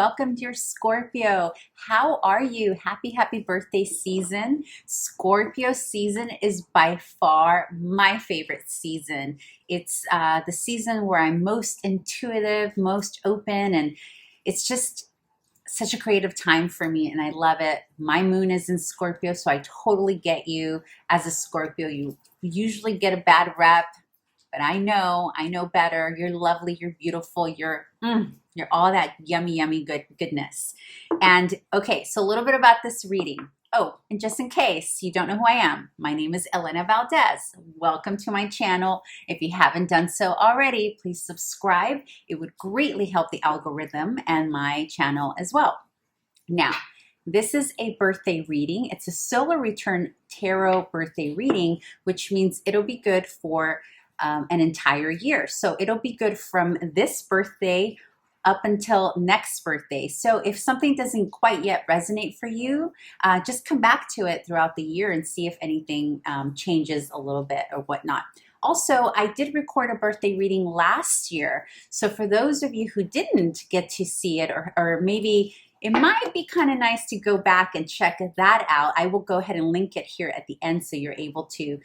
welcome dear Scorpio. How are you? Happy birthday season. Scorpio season is by far my favorite season. It's the season where I'm most intuitive, most open, and it's just such a creative time for me and I love it. My moon is in Scorpio, so I totally get you. As a Scorpio, you usually get a bad rep, but I know better. You're lovely, you're beautiful, you're all that yummy goodness. And okay, so a little bit about this reading. Oh, and just in case you don't know who I am, my name is Elena Valdez. Welcome to my channel. If you haven't done so already, please subscribe. It would greatly help the algorithm and my channel as well. Now, this is a birthday reading. It's a solar return tarot birthday reading, which means it'll be good for an entire year. So it'll be good from this birthday up until next birthday. So if something doesn't quite yet resonate for you, just come back to it throughout the year and see if anything changes a little bit or whatnot. Also, I did record a birthday reading last year. So for those of you who didn't get to see it, or maybe it might be kind of nice to go back and check that out, I will go ahead and link it here at the end so you're able to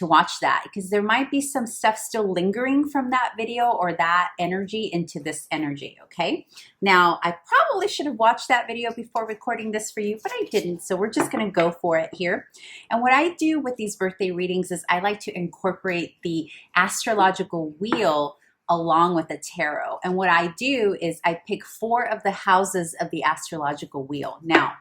watch that, because there might be some stuff still lingering from that video or that energy into this energy, okay? Now, I probably should have watched that video before recording this for you, but I didn't, so we're just gonna go for it here. And what I do with these birthday readings is I like to incorporate the astrological wheel along with the tarot. And what I do is I pick 4 of the houses of the astrological wheel. Now,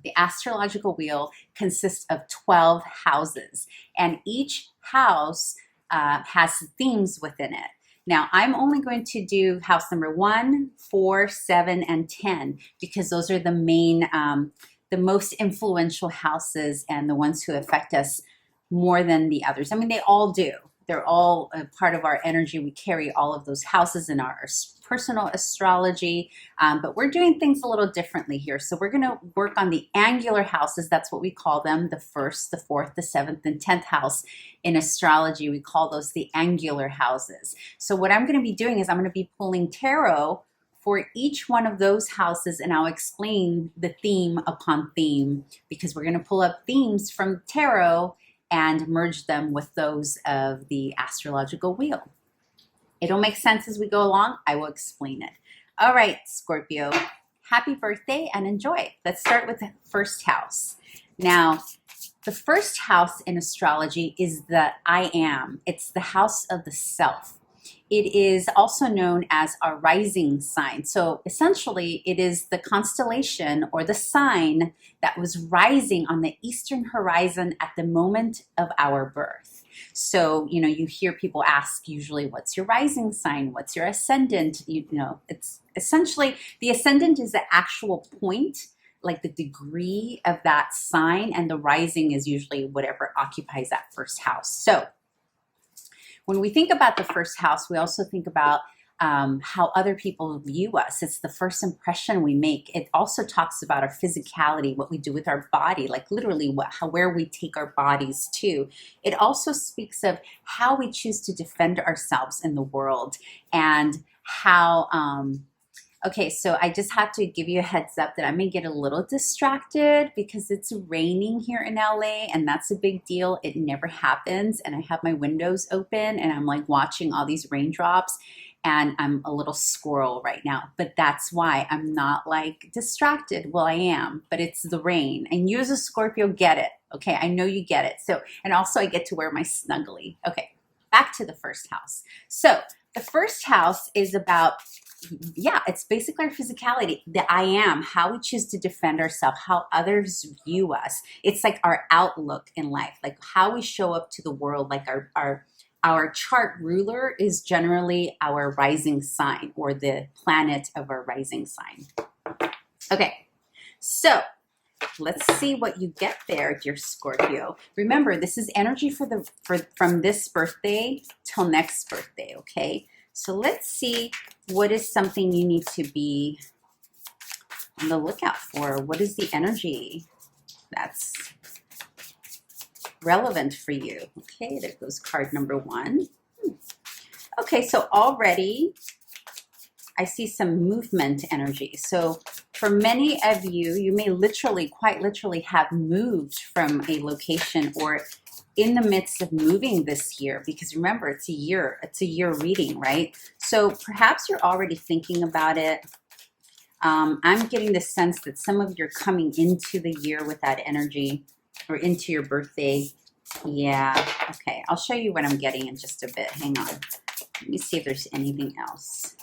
the astrological wheel consists of 12 houses, and each house has themes within it. Now, I'm only going to do house number 1, 4, 7, and 10 because those are the main, the most influential houses and the ones who affect us more than the others. I mean, they all do. They're all a part of our energy. We carry all of those houses in our personal astrology, but we're doing things a little differently here. So we're going to work on the angular houses. That's what we call them, the 1st, the 4th, the 7th, and 10th house in astrology. We call those the angular houses. So what I'm going to be doing is I'm going to be pulling tarot for each one of those houses, and I'll explain the theme upon theme, because we're going to pull up themes from tarot and merge them with those of the astrological wheel. It'll make sense as we go along. I will explain it. All right, Scorpio, happy birthday and enjoy. Let's start with the 1st house. Now, the 1st house in astrology is the I am. It's the house of the self. It is also known as our rising sign. So essentially, it is the constellation or the sign that was rising on the eastern horizon at the moment of our birth. So, you know, you hear people ask usually, what's your rising sign? What's your ascendant? You know, it's essentially, the ascendant is the actual point, like the degree of that sign, and the rising is usually whatever occupies that 1st house. So when we think about the 1st house, we also think about how other people view us. It's the first impression we make. It also talks about our physicality, what we do with our body, like literally where we take our bodies to. It also speaks of how we choose to defend ourselves in the world, and how okay, so I just have to give you a heads up that I may get a little distracted because it's raining here in LA, and that's a big deal. It never happens, and I have my windows open and I'm like watching all these raindrops, and I'm a little squirrel right now, but that's why I'm not like distracted. Well, I am, but it's the rain, and you as a Scorpio get it. Okay, I know you get it. So, and also I get to wear my snuggly. Okay, back to the 1st house. So the 1st house is about, yeah, it's basically our physicality, the I am, how we choose to defend ourselves, how others view us. It's like our outlook in life, like how we show up to the world. Like our chart ruler is generally our rising sign, or the planet of our rising sign. Okay, so let's see what you get there, dear Scorpio. Remember, this is energy from this birthday till next birthday, okay? So let's see, what is something you need to be on the lookout for? What is the energy that's relevant for you? Okay, there goes card number 1. Okay, so already I see some movement energy. So for many of you, you may literally, quite literally have moved from a location or in the midst of moving this year, because remember, it's a year reading, right? So perhaps you're already thinking about it. I'm getting the sense that some of you are coming into the year with that energy, or into your birthday. Yeah, okay. I'll show you what I'm getting in just a bit. Hang on. Let me see if there's anything else.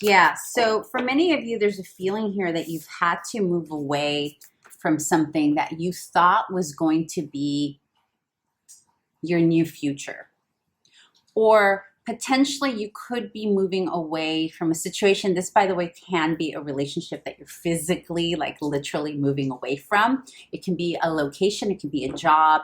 Yeah, so for many of you, there's a feeling here that you've had to move away from something that you thought was going to be your new future. Or potentially you could be moving away from a situation. This, by the way, can be a relationship that you're physically, like literally moving away from. It can be a location, it can be a job.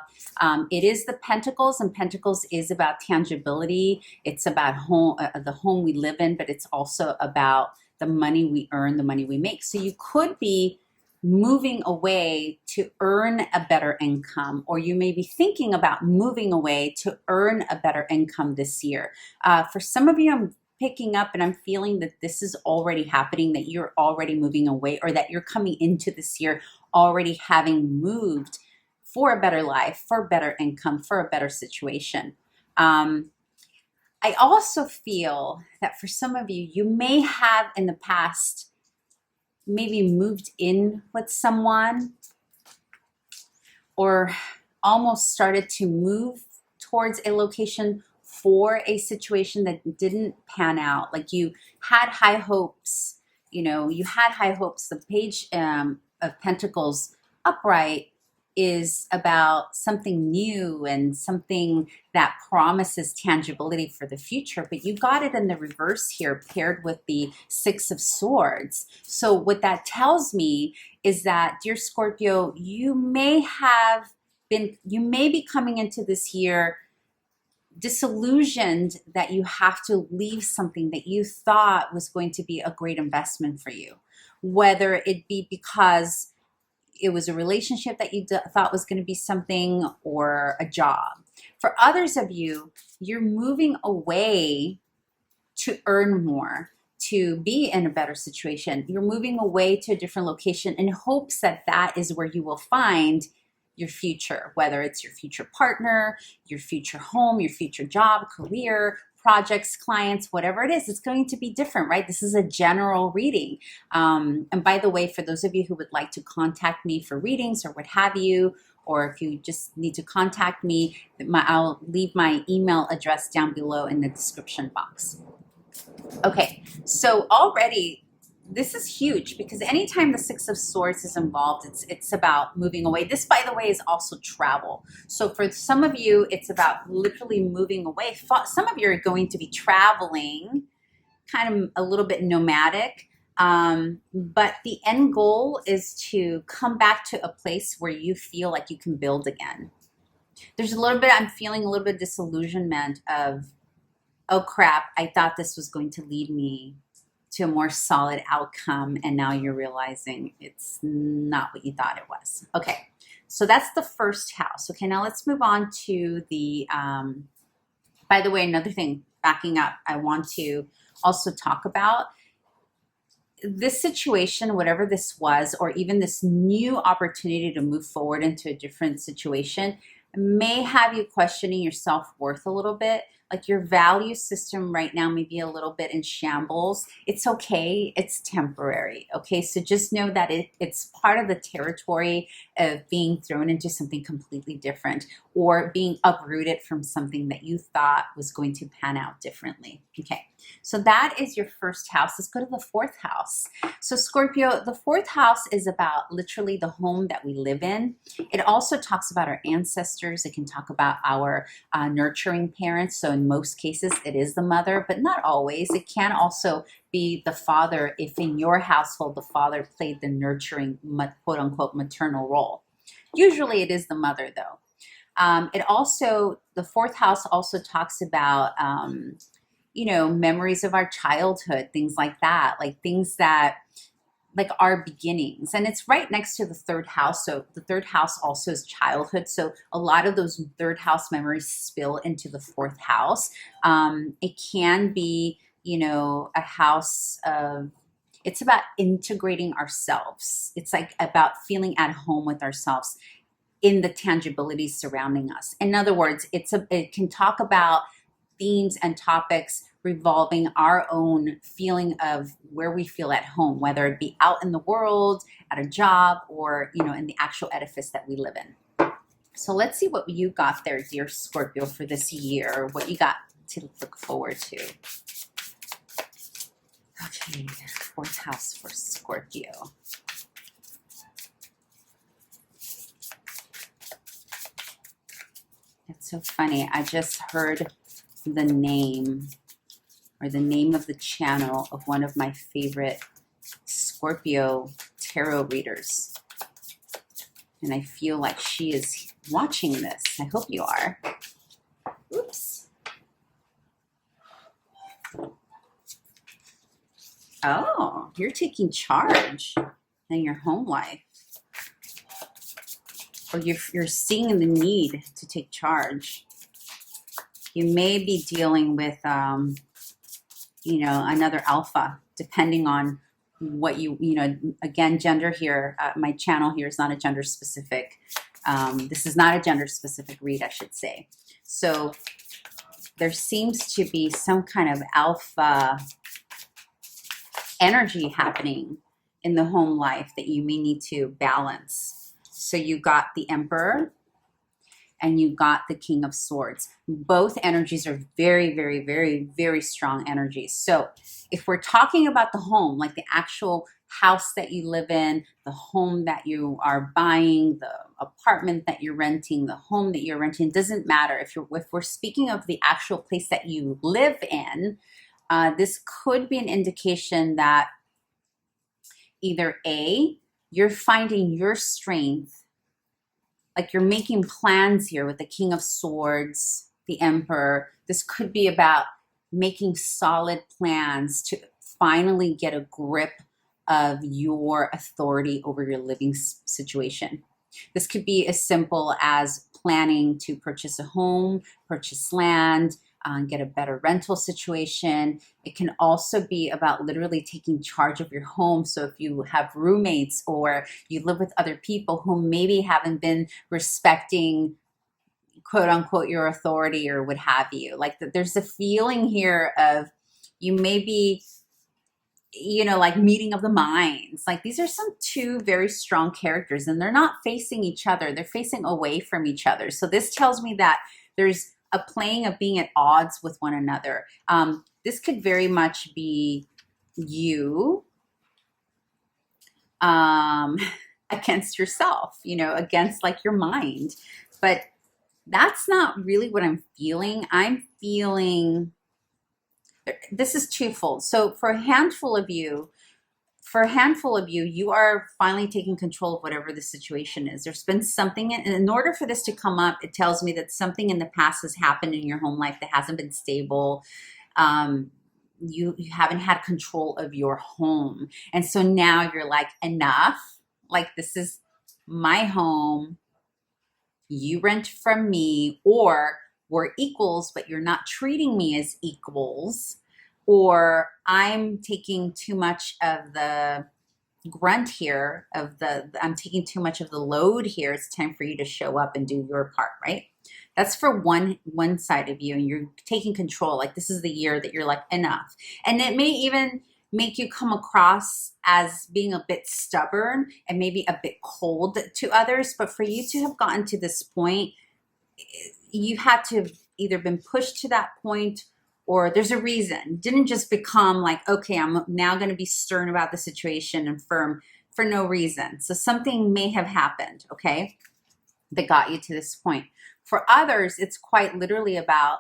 It is the Pentacles, and Pentacles is about tangibility. It's about home, the home we live in, but it's also about the money we earn, the money we make. So you could be moving away to earn a better income, or you may be thinking about moving away to earn a better income this year. For some of you, I'm picking up and I'm feeling that this is already happening, that you're already moving away, or that you're coming into this year already having moved for a better life, for better income, for a better situation. I also feel that for some of you, you may have in the past maybe moved in with someone, or almost started to move towards a location for a situation that didn't pan out. Like you had high hopes, you had high hopes. The Page of Pentacles upright is about something new and something that promises tangibility for the future, but you got it in the reverse here, paired with the Six of Swords. So what that tells me is that, dear Scorpio, you may be coming into this year disillusioned that you have to leave something that you thought was going to be a great investment for you, whether it be because it was a relationship that you thought was going to be something, or a job. For others of you, you're moving away to earn more, to be in a better situation. You're moving away to a different location in hopes that that is where you will find your future, whether it's your future partner, your future home, your future job, career, projects, clients, whatever it is. It's going to be different, right? This is a general reading. And by the way, for those of you who would like to contact me for readings or what have you, or if you just need to contact me, I'll leave my email address down below in the description box. Okay, so already this is huge, because anytime the Six of Swords is involved, it's about moving away. This, by the way, is also travel. So for some of you, it's about literally moving away. Some of you are going to be traveling, kind of a little bit nomadic, but the end goal is to come back to a place where you feel like you can build again. There's a little bit, I'm feeling a little bit of disillusionment of, oh crap, I thought this was going to lead me to a more solid outcome, and now you're realizing it's not what you thought it was. Okay, so that's the first house. Okay, now let's move on to the, by the way, another thing, backing up, I want to also talk about this situation, whatever this was, or even this new opportunity to move forward into a different situation, may have you questioning your self-worth a little bit. Like your value system right now may be a little bit in shambles. It's okay. It's temporary. Okay. So just know that it's part of the territory of being thrown into something completely different, or being uprooted from something that you thought was going to pan out differently. Okay. So that is your first house. Let's go to the fourth house. So Scorpio, the fourth house is about literally the home that we live in. It also talks about our ancestors. It can talk about our nurturing parents. So in most cases, it is the mother, but not always. It can also be the father if in your household the father played the nurturing, quote unquote, maternal role. Usually it is the mother though. The fourth house also talks about memories of our childhood, things like that, like things that like our beginnings, and it's right next to the third house. So the third house also is childhood, so a lot of those third house memories spill into the fourth house. It can be, you know, a house of, it's about integrating ourselves. It's like about feeling at home with ourselves in the tangibilities surrounding us. In other words, it can talk about themes and topics revolving our own feeling of where we feel at home, whether it be out in the world, at a job, or, you know, in the actual edifice that we live in. So let's see what you got there, dear Scorpio, for this year, what you got to look forward to. Okay, fourth house for Scorpio. It's so funny. I just heard the name, or the name of the channel of one of my favorite Scorpio tarot readers. And I feel like she is watching this. I hope you are. Oops. Oh, you're taking charge in your home life. Or you're seeing the need to take charge. You may be dealing with, you know, another alpha, depending on what you know, again, gender here, my channel here is not a gender specific. This is not a gender specific read, I should say. So there seems to be some kind of alpha energy happening in the home life that you may need to balance. So you got the Emperor and you got the King of Swords. Both energies are very, very, very, very strong energies. So if we're talking about the home, like the actual house that you live in, the home that you are buying, the apartment that you're renting, the home that you're renting, doesn't matter. If we're speaking of the actual place that you live in, this could be an indication that either A, you're finding your strength, like you're making plans here with the King of Swords, the Emperor. This could be about making solid plans to finally get a grip of your authority over your living situation. This could be as simple as planning to purchase a home, purchase land, get a better rental situation. It can also be about literally taking charge of your home. So if you have roommates or you live with other people who maybe haven't been respecting, quote unquote, your authority or what have you, like there's a feeling here of you may be, you know, like meeting of the minds. Like these are some two very strong characters and they're not facing each other. They're facing away from each other. So this tells me that there's a playing of being at odds with one another. This could very much be you against yourself, you know, against like your mind. But that's not really what I'm feeling. I'm feeling, this is twofold. So for a handful of you, you are finally taking control of whatever the situation is. There's been something, and in order for this to come up, it tells me that something in the past has happened in your home life that hasn't been stable. You haven't had control of your home. And so now you're like, enough. Like, this is my home. You rent from me, or we're equals, but you're not treating me as equals. Or I'm taking too much of the grunt here, I'm taking too much of the load here. It's time for you to show up and do your part, right? That's for one side of you, and you're taking control. Like this is the year that you're like, enough. And it may even make you come across as being a bit stubborn and maybe a bit cold to others. But for you to have gotten to this point, you had to have either been pushed to that point, or there's a reason. It didn't just become like, okay, I'm now going to be stern about the situation and firm for no reason. So something may have happened, okay, that got you to this point. For others, it's quite literally about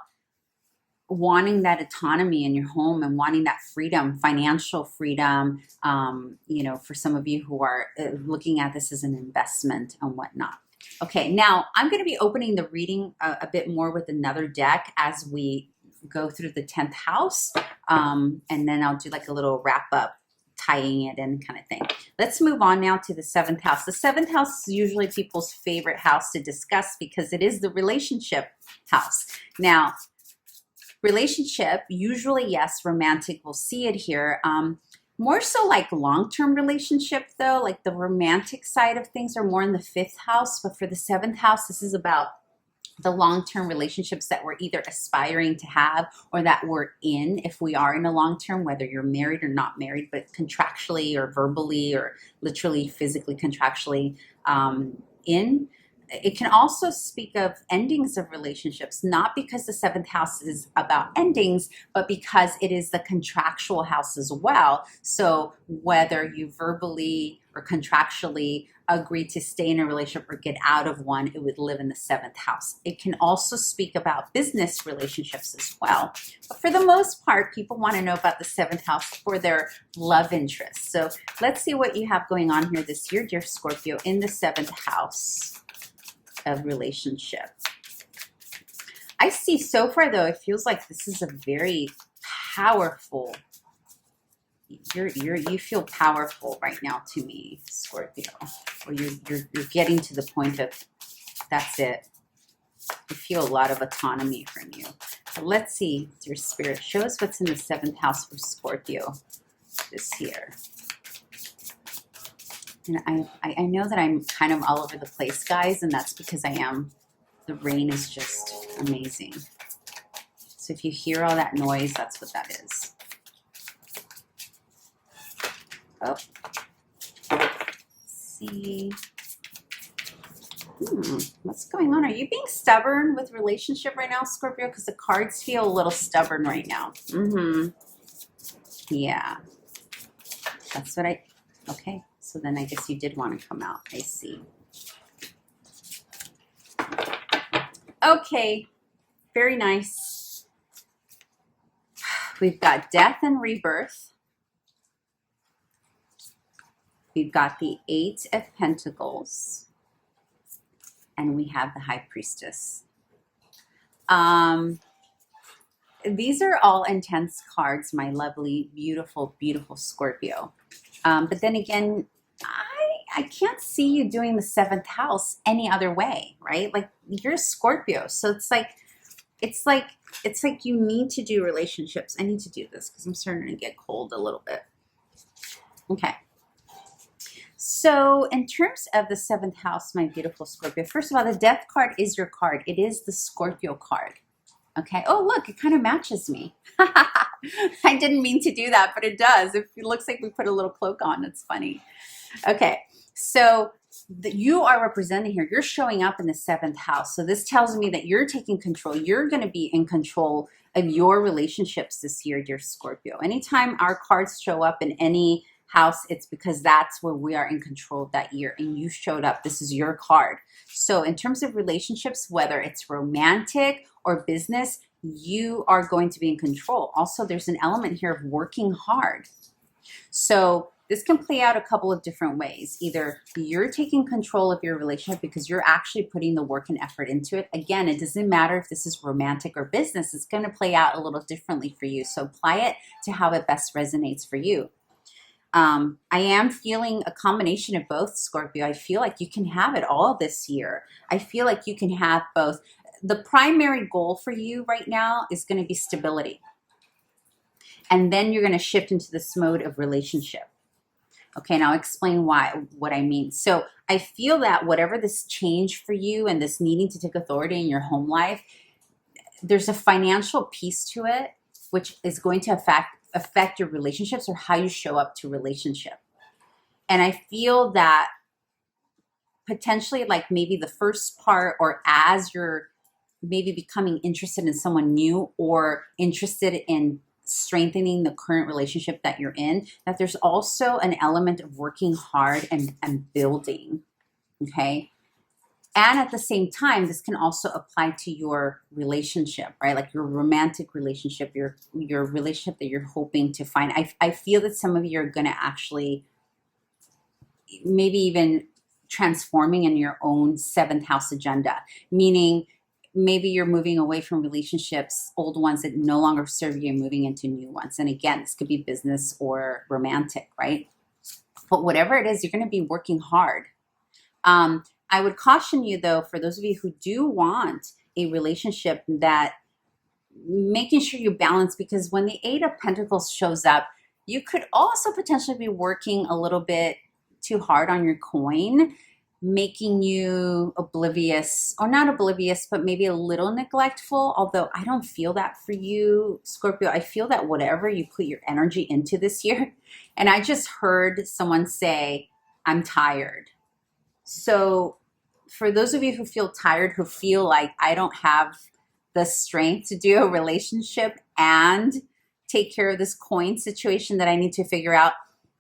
wanting that autonomy in your home and wanting that freedom, financial freedom. You know, for some of you who are looking at this as an investment and whatnot. Okay, now I'm going to be opening the reading a bit more with another deck as we go through the 10th house, and then I'll do like a little wrap up tying it in kind of thing. Let's move on now to the seventh house. The seventh house is usually people's favorite house to discuss because it is the relationship house. Now, relationship, usually, yes, romantic, we'll see it here. More so like long-term relationship though, like the romantic side of things are more in the fifth house, but for the seventh house, this is about the long-term relationships that we're either aspiring to have or that we're in if we are in a long-term, whether you're married or not married, but contractually or verbally or literally physically contractually in. It can also speak of endings of relationships, not because the seventh house is about endings, but because it is the contractual house as well. So whether you verbally or contractually agree to stay in a relationship or get out of one, it would live in the seventh house. It can also speak about business relationships as well. But for the most part, people want to know about the seventh house for their love interests. So let's see what you have going on here this year, dear Scorpio, in the seventh house of relationship. I see so far though, it feels like this is a very powerful, you feel powerful right now to me, Scorpio, or you're getting to the point of that's it. You feel a lot of autonomy from you. But let's see, dear Spirit, show us what's in the seventh house for Scorpio this year. And I know that I'm kind of all over the place, guys, and that's because I am. The rain is just amazing. So if you hear all that noise, that's what that is. Oh, let's see. What's going on? Are you being stubborn with relationship right now, Scorpio? Because the cards feel a little stubborn right now. Yeah. That's what okay. So then I guess you did want to come out. I see. Okay. Very nice. We've got death and rebirth. We've got the Eight of Pentacles. And we have the High Priestess. These are all intense cards, my lovely, beautiful, beautiful Scorpio. But then again, I can't see you doing the seventh house any other way, right? Like you're a Scorpio. So it's like you need to do relationships. I need to do this because I'm starting to get cold a little bit. Okay. So in terms of the seventh house, my beautiful Scorpio, first of all, the death card is your card. It is the Scorpio card. Okay. Oh, look, it kind of matches me. I didn't mean to do that, but it does. It looks like we put a little cloak on. It's funny. Okay. So you are representing here. You're showing up in the seventh house. So this tells me that you're taking control. You're going to be in control of your relationships this year, dear Scorpio. Anytime our cards show up in any house, it's because that's where we are in control that year, and you showed up. This is your card. So in terms of relationships, whether it's romantic or business, you are going to be in control. Also, there's an element here of working hard. So this can play out a couple of different ways. Either you're taking control of your relationship because you're actually putting the work and effort into it. Again, it doesn't matter if this is romantic or business. It's going to play out a little differently for you. So apply it to how it best resonates for you. I am feeling a combination of both, Scorpio. I feel like you can have it all this year. I feel like you can have both. The primary goal for you right now is going to be stability. And then you're going to shift into this mode of relationship. Okay, and I'll explain what I mean. So I feel that whatever this change for you and this needing to take authority in your home life, there's a financial piece to it, which is going to affect your relationships or how you show up to relationship. And I feel that potentially like maybe the first part, or as you're maybe becoming interested in someone new or interested in strengthening the current relationship that you're in, that there's also an element of working hard and building, okay? And at the same time, this can also apply to your relationship, right? Like your romantic relationship, your relationship that you're hoping to find. I feel that some of you are going to actually maybe even transforming in your own seventh house agenda, meaning maybe you're moving away from relationships, old ones that no longer serve you, and moving into new ones. And again, this could be business or romantic, right? But whatever it is, you're going to be working hard. I would caution you, though, for those of you who do want a relationship, that making sure you balance, because when the Eight of Pentacles shows up, you could also potentially be working a little bit too hard on your coin, making you oblivious, or not oblivious, but maybe a little neglectful. Although I don't feel that for you, Scorpio. I feel that whatever you put your energy into this year, and I just heard someone say, I'm tired. So for those of you who feel tired, who feel like I don't have the strength to do a relationship and take care of this coin situation that I need to figure out,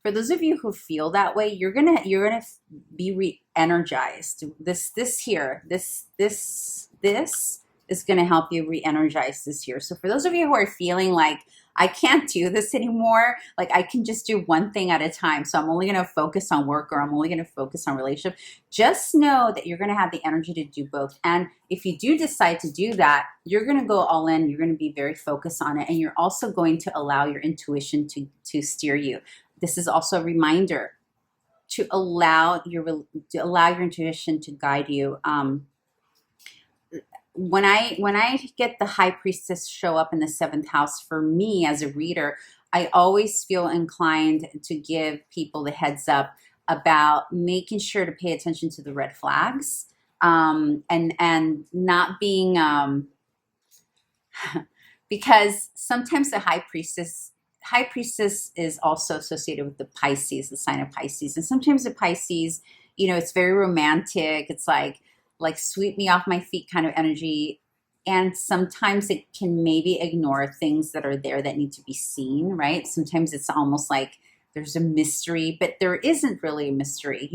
for those of you who feel that way, you're gonna be re-energized. This is gonna help you re-energize this year. So for those of you who are feeling like I can't do this anymore, like I can just do one thing at a time, so I'm only gonna focus on work, or I'm only gonna focus on relationship, just know that you're gonna have the energy to do both. And if you do decide to do that, you're gonna go all in, you're gonna be very focused on it, and you're also going to allow your intuition to steer you. This is also a reminder to allow your intuition to guide you. When I get the High Priestess show up in the 7th house, for me as a reader, I always feel inclined to give people the heads up about making sure to pay attention to the red flags, and not being because sometimes the High Priestess is also associated with the Pisces, the sign of Pisces. And sometimes the Pisces, it's very romantic. It's like sweep me off my feet kind of energy. And sometimes it can maybe ignore things that are there that need to be seen, right? Sometimes it's almost like there's a mystery, but there isn't really a mystery,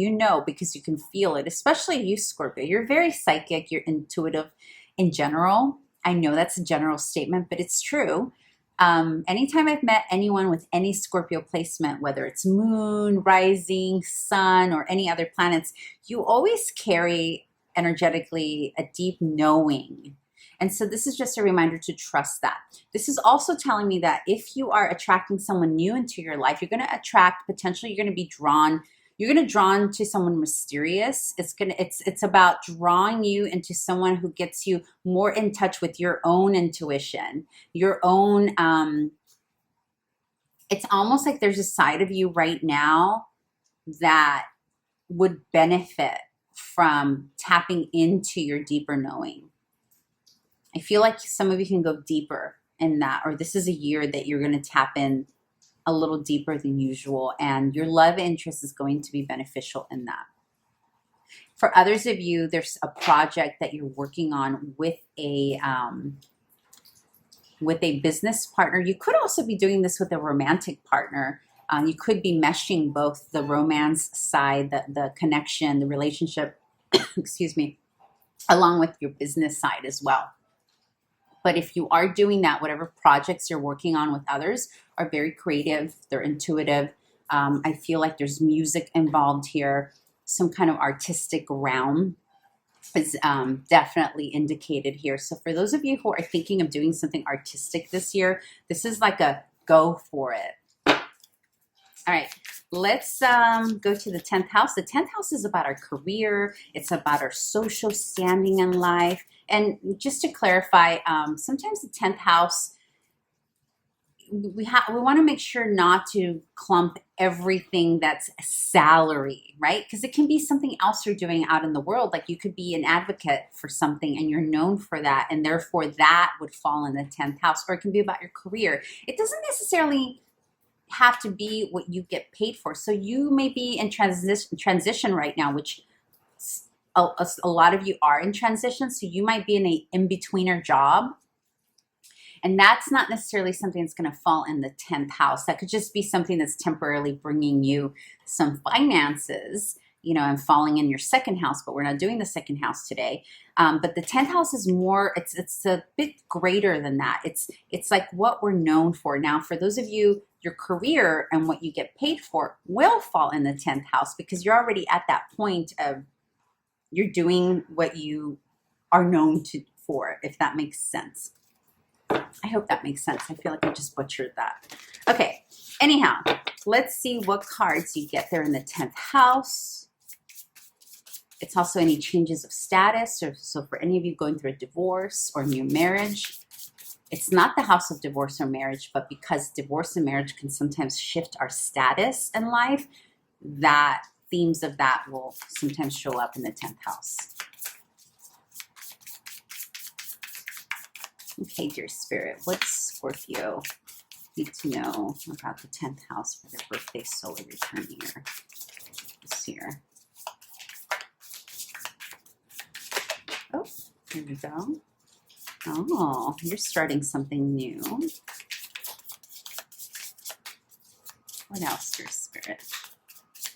because you can feel it, especially you, Scorpio. You're very psychic, you're intuitive in general. I know that's a general statement, but it's true. Anytime I've met anyone with any Scorpio placement, whether it's moon, rising, sun, or any other planets, you always carry energetically a deep knowing. And so this is just a reminder to trust that. This is also telling me that if you are attracting someone new into your life, you're going to attract, potentially you're going to be drawn, to someone mysterious. It's about drawing you into someone who gets you more in touch with your own intuition, your own, it's almost like there's a side of you right now that would benefit from tapping into your deeper knowing. I feel like some of you can go deeper in that, or this is a year that you're going to tap in a little deeper than usual, and your love interest is going to be beneficial in that. For others of you, there's a project that you're working on with a business partner. You could also be doing this with a romantic partner. You could be meshing both the romance side, the connection, the relationship, excuse me, along with your business side as well. But if you are doing that, whatever projects you're working on with others are very creative, they're intuitive. I feel like there's music involved here. Some kind of artistic realm is definitely indicated here. So for those of you who are thinking of doing something artistic this year, this is like a go for it. All right, let's go to the 10th house. The 10th house is about our career. It's about our social standing in life. And just to clarify, sometimes the 10th house, we want to make sure not to clump everything that's salary, right? Because it can be something else you're doing out in the world. Like you could be an advocate for something and you're known for that, and therefore that would fall in the 10th house. Or it can be about your career. It doesn't necessarily have to be what you get paid for. So you may be in transition right now, which a lot of you are in transition. So you might be in a in-betweener job. And that's not necessarily something that's going to fall in the 10th house. That could just be something that's temporarily bringing you some finances, and falling in your second house, but we're not doing the second house today. But the 10th house is more, it's a bit greater than that. It's like what we're known for. Now, for those of you, your career and what you get paid for will fall in the 10th house because you're already at that point of you're doing what you are known 4, if that makes sense. I hope that makes sense. I feel like I just butchered that. Okay, anyhow, let's see what cards you get there in the 10th house. It's also any changes of status, or so for any of you going through a divorce or new marriage. It's not the house of divorce or marriage, but because divorce and marriage can sometimes shift our status in life, that themes of that will sometimes show up in the 10th house. Okay, dear Spirit, what's Scorpio need to know about the 10th house for their birthday solar return year this year? Oh, here we go. Oh, you're starting something new. What else, dear Spirit?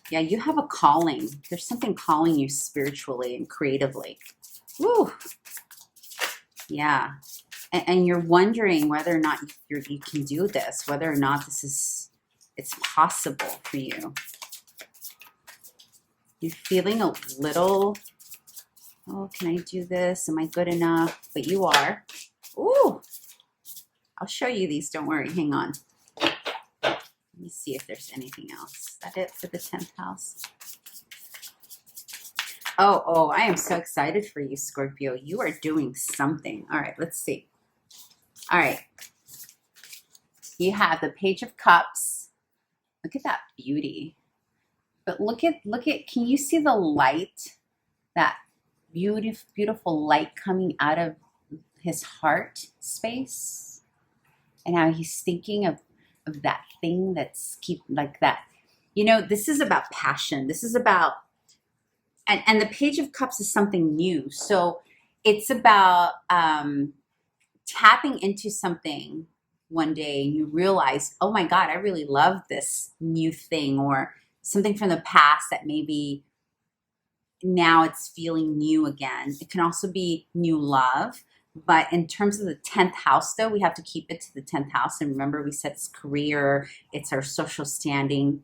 Yeah, you have a calling. There's something calling you spiritually and creatively. Woo! Yeah. And you're wondering whether or not you can do this, whether or not it's possible for you. You're feeling a little, oh, can I do this? Am I good enough? But you are. Ooh, I'll show you these. Don't worry. Hang on. Let me see if there's anything else. Is that it for the 10th house? Oh, I am so excited for you, Scorpio. You are doing something. All right, let's see. All right. You have the Page of Cups. Look at that beauty. But look at, can you see the light? That beautiful light coming out of his heart space? And how he's thinking of that thing that's like that. You know, this is about passion. This is about, and the Page of Cups is something new. So it's about tapping into something one day and you realize, oh my God, I really love this new thing, or something from the past that maybe now it's feeling new again. It can also be new love. But in terms of the 10th house, though, we have to keep it to the 10th house. And remember, we said it's career, it's our social standing.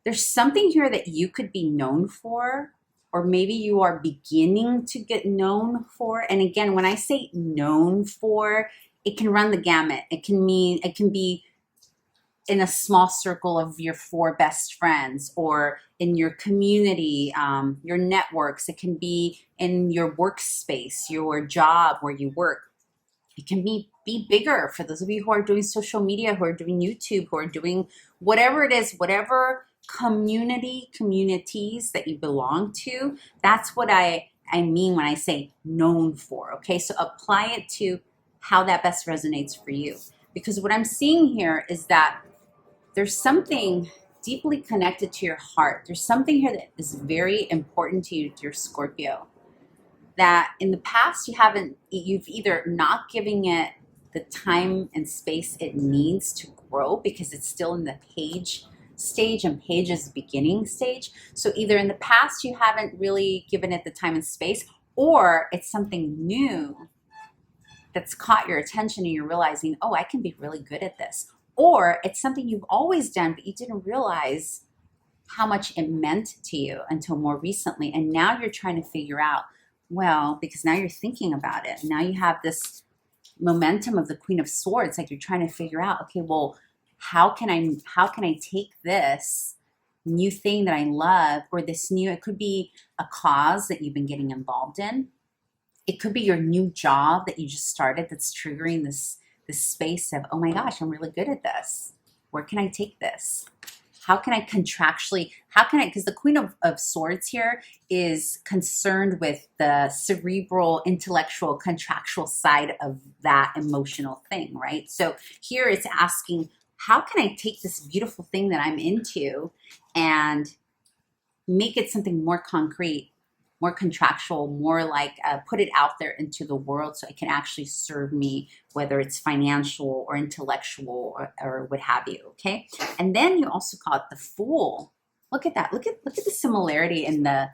There's something here that you could be known for, or maybe you are beginning to get known for. And again, when I say known for, it can run the gamut. It can be in a small circle of your 4 best friends, or in your community, your networks. It can be in your workspace, your job where you work. It can be bigger for those of you who are doing social media, who are doing YouTube, who are doing whatever it is, whatever communities that you belong to. That's what I mean when I say known for. Okay, so apply it to how that best resonates for you. Because what I'm seeing here is that there's something deeply connected to your heart. There's something here that is very important to you, dear Scorpio, that in the past you've either not giving it the time and space it needs to grow because it's still in the page stage, and page is the beginning stage. So either in the past you haven't really given it the time and space, or it's something new that's caught your attention and you're realizing, oh, I can be really good at this. Or it's something you've always done, but you didn't realize how much it meant to you until more recently. And now you're trying to figure out, well, because now you're thinking about it. Now you have this momentum of the Queen of Swords. Like you're trying to figure out, okay, well, how can I take this new thing that I love, or this new, it could be a cause that you've been getting involved in. It could be your new job that you just started that's triggering this space of, oh my gosh, I'm really good at this. Where can I take this? How can I contractually, because the Queen of Swords here is concerned with the cerebral, intellectual, contractual side of that emotional thing, right? So here it's asking, how can I take this beautiful thing that I'm into and make it something more concrete, more contractual, more like put it out there into the world so it can actually serve me, whether it's financial or intellectual or what have you, okay? And then you also call it the Fool. Look at that. Look at the similarity in the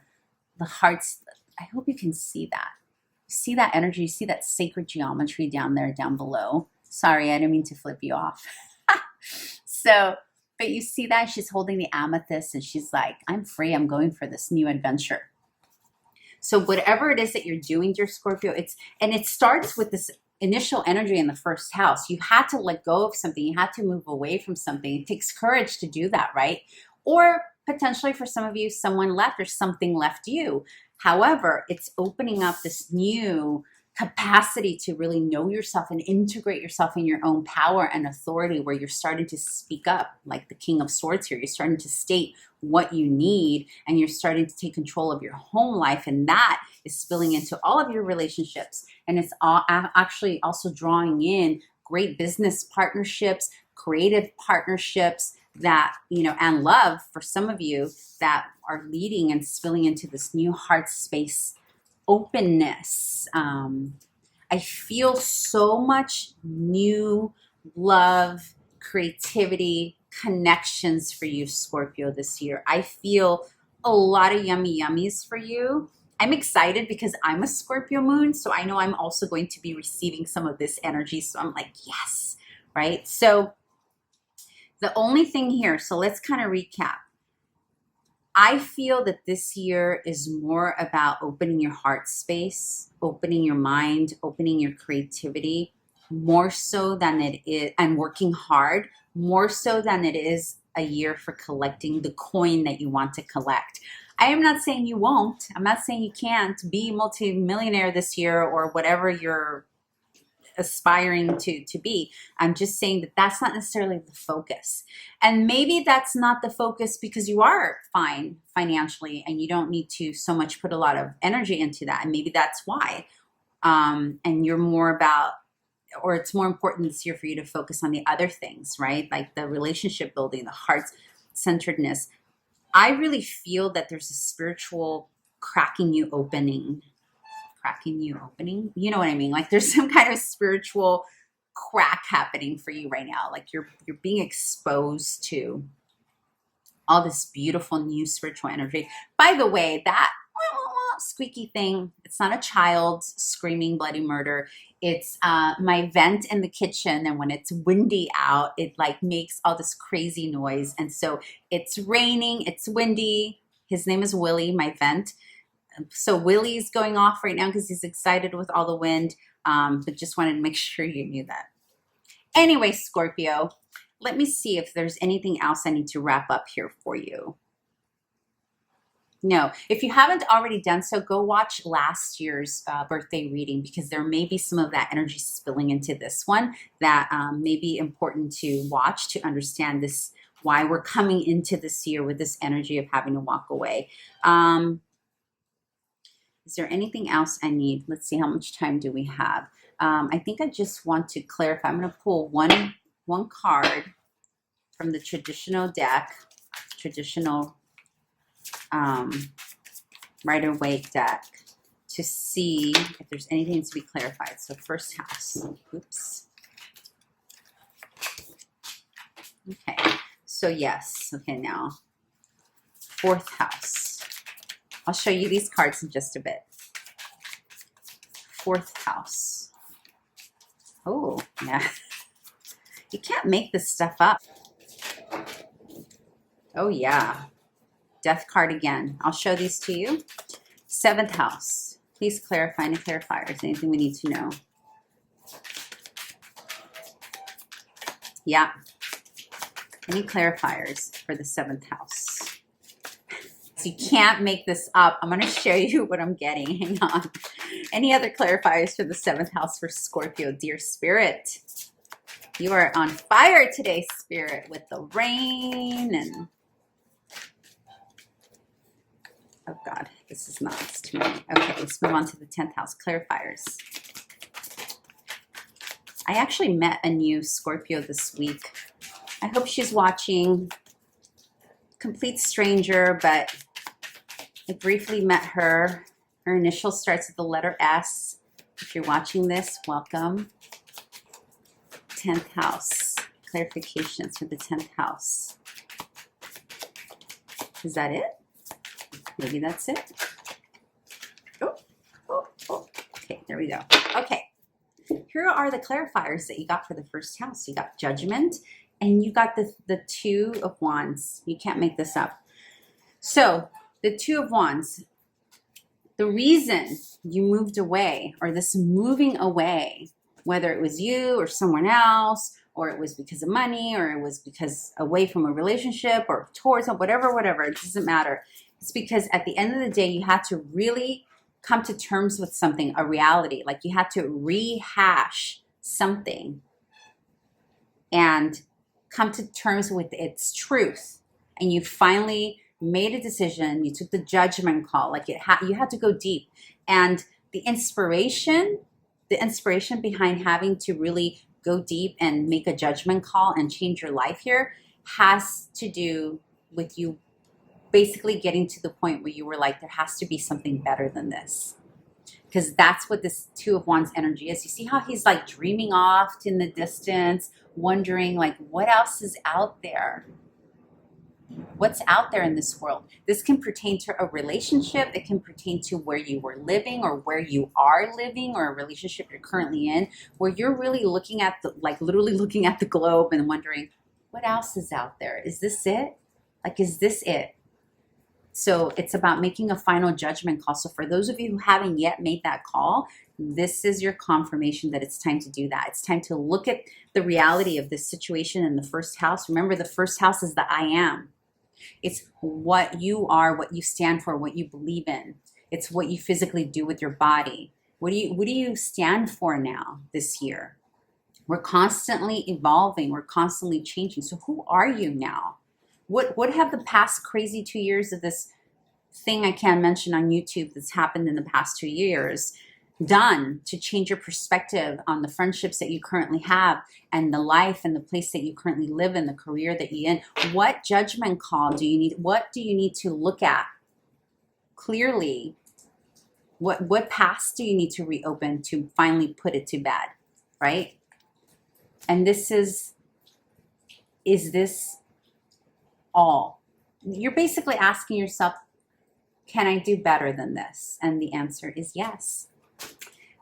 hearts. I hope you can see that. See that energy? You see that sacred geometry down there, down below? Sorry, I didn't mean to flip you off. So, but you see that? She's holding the amethyst and she's like, I'm free. I'm going for this new adventure. So whatever it is that you're doing, dear Scorpio, it starts with this initial energy in the first house. You had to let go of something. You had to move away from something. It takes courage to do that, right? Or potentially for some of you, someone left or something left you. However, it's opening up this new capacity to really know yourself and integrate yourself in your own power and authority, where you're starting to speak up like the King of Swords here. You're starting to state what you need, and you're starting to take control of your home life, and that is spilling into all of your relationships, and it's actually also drawing in great business partnerships, creative partnerships, that, and love for some of you, that are leading and spilling into this new heart space openness. I feel so much new love, creativity, connections for you, Scorpio, this year. I feel a lot of yummy yummies for you. I'm excited because I'm a Scorpio moon, so I know I'm also going to be receiving some of this energy. So I'm like, yes, right? So the only thing here, so let's kind of recap. I feel that this year is more about opening your heart space, opening your mind, opening your creativity, more so than it is, and working hard, more so than it is a year for collecting the coin that you want to collect. I am not saying you won't. I'm not saying you can't be multimillionaire this year or whatever you're aspiring to be. I'm just saying that that's not necessarily the focus. And maybe that's not the focus because you are fine financially and you don't need to so much put a lot of energy into that. And maybe that's why. And you're more about, or it's more important this year for you to focus on the other things, right? Like the relationship building, the heart centeredness. I really feel that there's a spiritual cracking you opening. You know what I mean? Like there's some kind of spiritual crack happening for you right now. Like you're being exposed to all this beautiful new spiritual energy. By the way, that squeaky thing, it's not a child screaming bloody murder. It's my vent in the kitchen, and when it's windy out, it like makes all this crazy noise. And so it's raining, it's windy. His name is Willie, my vent. So Willie's going off right now because he's excited with all the wind, but just wanted to make sure you knew that. Anyway, Scorpio, let me see if there's anything else I need to wrap up here for you. No, if you haven't already done so, go watch last year's birthday reading, because there may be some of that energy spilling into this one that may be important to watch to understand this, why we're coming into this year with this energy of having to walk away. Is there anything else I need? Let's see, how much time do we have? I think I just want to clarify. I'm going to pull one card from the traditional deck, traditional Rider-Waite deck, to see if there's anything to be clarified. So first house. Oops. Okay. So yes. Okay, now fourth house. I'll show you these cards in just a bit. Fourth house. Oh, yeah. You can't make this stuff up. Oh, yeah. Death card again. I'll show these to you. Seventh house. Please clarify any clarifiers. Anything we need to know. Yeah. Any clarifiers for the seventh house? So you can't make this up. I'm going to show you what I'm getting. Hang on. Any other clarifiers for the seventh house for Scorpio? Dear Spirit, you are on fire today, Spirit, with the rain and... Oh, God. This is not. It's too many. Okay, let's move on to the 10th house. Clarifiers. I actually met a new Scorpio this week. I hope she's watching. Complete stranger, but I briefly met her. Her initial starts with the letter S. If you're watching this, welcome. 10th house. Clarifications for the 10th house. Is that it? Maybe that's it. Oh. Okay, there we go. Okay. Here are the clarifiers that you got for the first house. You got Judgment, and you got the Two of Wands. You can't make this up. So the Two of Wands, The reason you moved away, or this moving away, whether it was you or someone else, or it was because of money, or it was because away from a relationship or towards whatever, it doesn't matter. It's because at the end of the day, you had to really come to terms with something, a reality. Like you had to rehash something and come to terms with its truth. And you finally made a decision. You took the judgment call. Like you had to go deep. And the inspiration behind having to really go deep and make a judgment call and change your life here has to do with you basically getting to the point where you were like, there has to be something better than this. Because that's what this Two of Wands energy is. You see how he's like dreaming off in the distance, wondering like, what else is out there? What's out there in this world? This can pertain to a relationship. It can pertain to where you were living or where you are living, or a relationship you're currently in, where you're really looking at literally looking at the globe and wondering, what else is out there? Is this it? Like, is this it? So it's about making a final judgment call. So for those of you who haven't yet made that call, this is your confirmation that it's time to do that. It's time to look at the reality of this situation in the first house. Remember, the first house is the I am. It's what you are, what you stand for, what you believe in. It's what you physically do with your body. What do you stand for now this year? We're constantly evolving. We're constantly changing. So who are you now? What have the past crazy 2 years of this thing I can't mention on YouTube that's happened in the past 2 years done to change your perspective on the friendships that you currently have and the life and the place that you currently live in, the career that you're in? What judgment call do you need? What do you need to look at clearly? What past do you need to reopen to finally put it to bed, right? And this is this all? You're basically asking yourself, can I do better than this? And the answer is yes.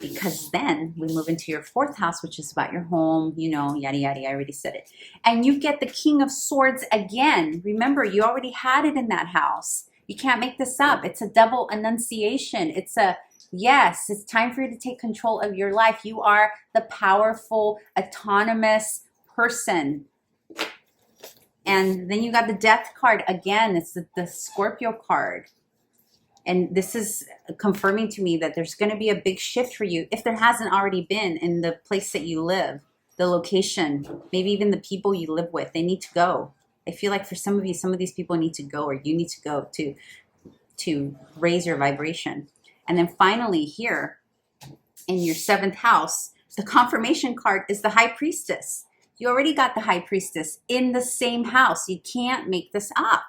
Because then we move into your fourth house, which is about your home, yada, yada, I already said it. And you get the King of Swords again. Remember, you already had it in that house. You can't make this up. It's a double annunciation. It's a yes, it's time for you to take control of your life. You are the powerful, autonomous person. And then you got the Death card again. It's the Scorpio card. And this is confirming to me that there's going to be a big shift for you, if there hasn't already been, in the place that you live, the location, maybe even the people you live with. They need to go. I feel like for some of you, some of these people need to go, or you need to go to raise your vibration. And then finally here in your seventh house, the confirmation card is the High Priestess. You already got the High Priestess in the same house. You can't make this up.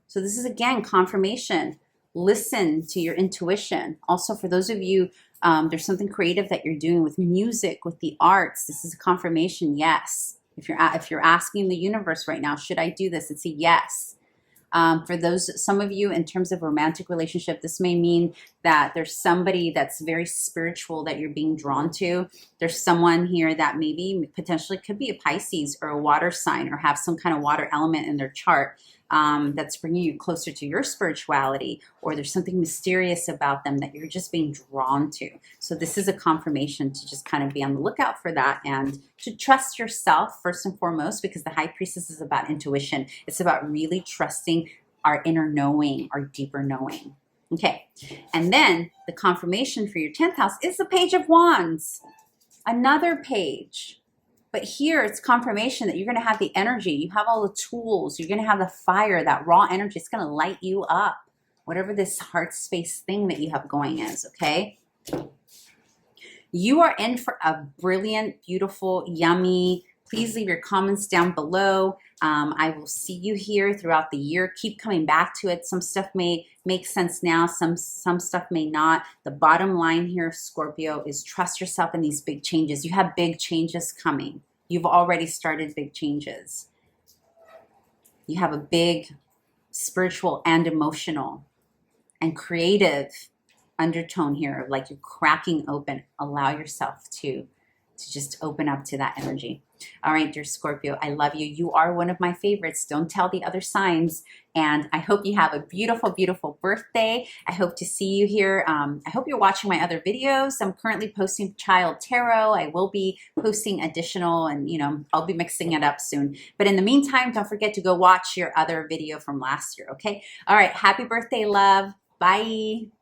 So this is, again, confirmation. Listen to your intuition. Also, for those of you, there's something creative that you're doing with music, with the arts. This is a confirmation, yes. If you're asking the universe right now, should I do this? It's a yes. For some of you, in terms of romantic relationship, this may mean that there's somebody that's very spiritual that you're being drawn to. There's someone here that maybe potentially could be a Pisces or a water sign, or have some kind of water element in their chart that's bringing you closer to your spirituality, or there's something mysterious about them that you're just being drawn to. So this is a confirmation to just kind of be on the lookout for that, and to trust yourself first and foremost, because the High Priestess is about intuition. It's about really trusting our inner knowing, our deeper knowing. Okay, and then the confirmation for your 10th house is the Page of Wands. Another page. But here it's confirmation that you're going to have the energy. You have all the tools. You're going to have the fire, that raw energy. It's going to light you up. Whatever this heart space thing that you have going is, okay? You are in for a brilliant, beautiful, yummy. Please leave your comments down below. I will see you here throughout the year. Keep coming back to it. Some stuff may make sense now. Some stuff may not. The bottom line here, Scorpio, is trust yourself in these big changes. You have big changes coming. You've already started big changes. You have a big spiritual and emotional and creative undertone here, like you're cracking open. Allow yourself to to just open up to that energy. All right, dear Scorpio, I love you. You are one of my favorites. Don't tell the other signs. And I hope you have a beautiful, beautiful birthday. I hope to see you here. I hope you're watching my other videos. I'm currently posting Child Tarot. I will be posting additional, and I'll be mixing it up soon. But in the meantime, don't forget to go watch your other video from last year, okay? All right, happy birthday, love. Bye.